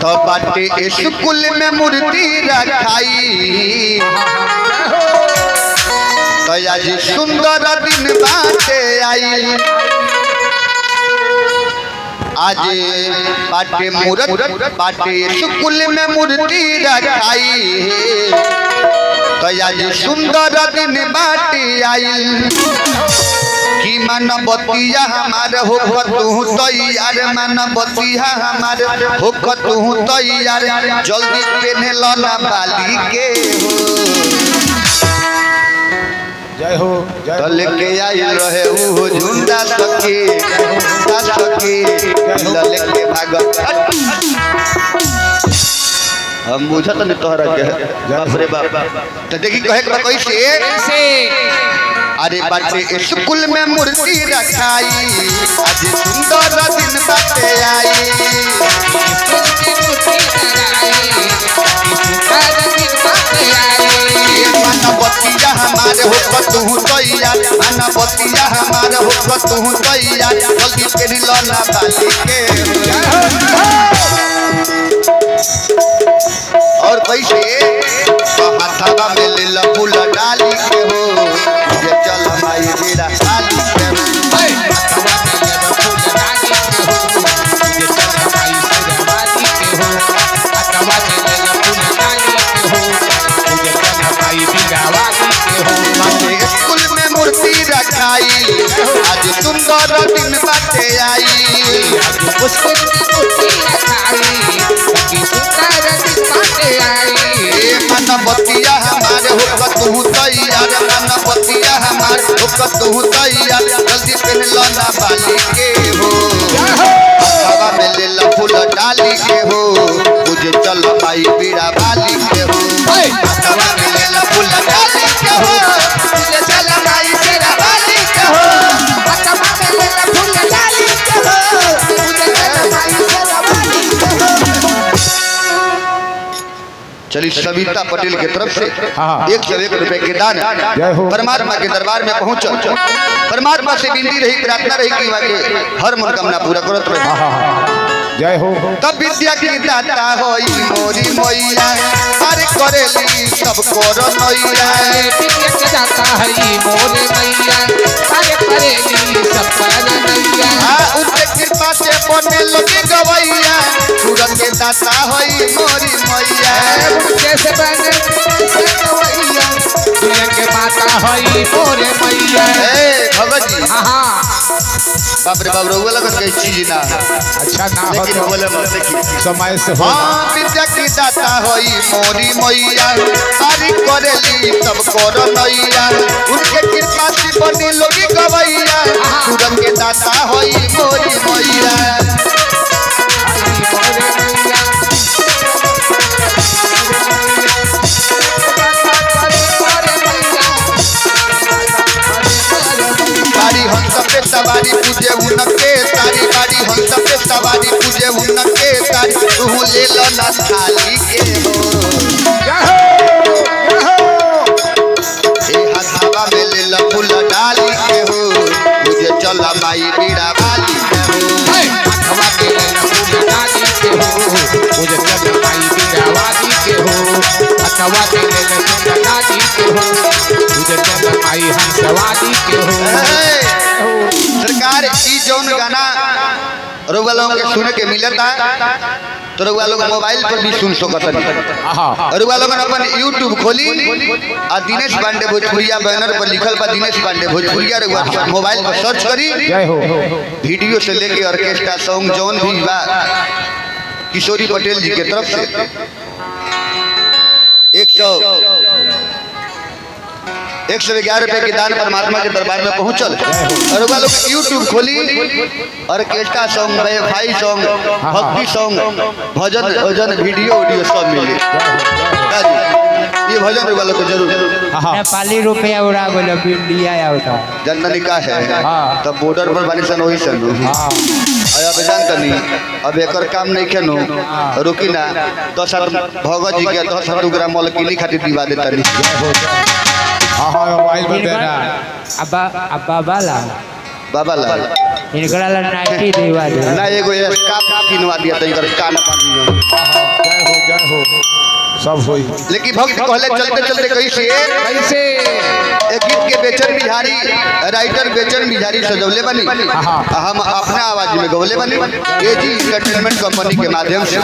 तो बाटे स्कूल में मूर्ति रखाई तो आज सुंदर दिन बाटे आई आज बाटे मूर्त बाटे स्कूल में मूर्ति रखाई तो आज सुंदर दिन बाटे आई कि मन बतिया हमार हो तू तैयार मन बतिया हमार हो तू तैयार जल्दी पहने लना बाली के हो जय लेके आई रहे वो झुंडा सखी लेके भागत हम बुझत नहीं तोहरा के बाप रे बाप तो देखी कहे कैसे अरे बाटे स्कूल में मूर्ति रखाई आज सुंदर दिन बाटे आई बतिया हमारे हो तू तैयार बतिया हमारे हो तू तैयार जल्दी पहन लना बाली के और कैसे हाथावा में ले ला फूल डाली के हो ये चल माई बेड़ा डाली के हाथावा में ले ला फूल डाली के हो ये चल माई बेड़ा डाली के हो हाथावा में ले ला फूल डाली के हो ये चल माई बेड़ा डाली के हो माने स्कूल में मूर्ति रखाई आज सुंदर दिन बाटे आई आज उसको मूर्ति रखाई कि सुंदर दिन बाटे आई मन बतिया हमारे हो तू तैयार मन बतिया हमारे हो तू तैयार जल्दी पहन लना बाली के हो हवा में ले ला फूल डाली के हो मुझे चल माई बीड़ा बाली के हो हवा में ले ला फूल डाली के हो मुझे चल माई बीड़ा बाली के हो हवा में ले ला फूल डाली के हो मुझे चल माई बीड़ा बाली के हो। चलिए सविता पटेल की तरफ से 101 रुपए के दान परमात्मा के दरबार में पहुंचो परमात्मा से विनती रही प्रार्थना रही कि वाके हर मनोकामना पूरा करत रहे जय हो तब विद्या की दाता होई मोरी मैया हर करेली सब कर नैया विद्या की दाता हई मोरी मैया हर करेली सब कर नैया उनके कृपा से बने लगे गवैया सूरज के दाता होई मोरी मैया कैसे बने गवैया सूरज के माता हई मोरी मैया ए भगत जी हां बाप रे बाप रोवा लगत के चीज ना अच्छा ना हो लेकिन बोले मत देखी समय से हो हां विद्या की दाता होई मोरी मैया हरि करेली सब कर नैया उनके कृपा से बने लोगी गवैया सूरज के दाता होई मोरी मैया तारी हंस पे सवारी पूजे उनके तारी बारी हंस पे सवारी पूजे उनके तारी तू ले लो ना थाली के हो ए हथावा में ले लो फूल डाली के हो मुझे चल माई बीड़ा बाली के हो हवा के ले फूल डाली के हो मुझे चल माई बीड़ा वाली के हो हवा के ले फूल डाली के हो मुझे चल माई हंसवाली के हो सरकार ई जौन गाना रउआ लोगों के सुने के मिलता तो रउआ लोग मोबाइल पर भी सुन सकत रउआ लोगन अपन YouTube खोली आ दिनेश पांडे भोजपुरिया बैनर पर लिखल बा दिनेश पांडे भोजपुरिया रउआ मोबाइल पर सर्च करी जय हो वीडियो से लेके ऑर्केस्ट्रा सॉन्ग जौन भी बा किशोरी पटेल जी के तरफ से 111 रुपए के दान परमात्मा के दरबार में पहुंचल और लोग YouTube खोली ऑर्केस्ट्रा सॉन्ग वाईफाई सॉन्ग भक्ति सॉन्ग भजन भजन वीडियो सब मिले ये भजन वालों को जरूर नेपाली रुपया उड़ा बोलो इंडिया आवता जननी का है तब बॉर्डर पर बानी सन वही सन अब जानता नहीं अब एकर काम नहीं खेनो रुकी ना 10 भगत जी के 10 ग्राम मलकिनी खातिर दिवा देता नहीं मोबाइल पर देना अब्बा अब्बा बाला बाबा लाल इनकरा ला नाइटी देवा दे ना एगो स्कार्फ किनवा दिया तो इनकर कान बांधियो। जय हो सब होई। लेकिन भक्त कहले चलते चलते कैसे कैसे एक गीत के बेचन बिहारी राइटर बेचन बिहारी सजौले बनी हम अपना आवाज में गौले बनी एजी एंटरटेनमेंट कंपनी के माध्यम से।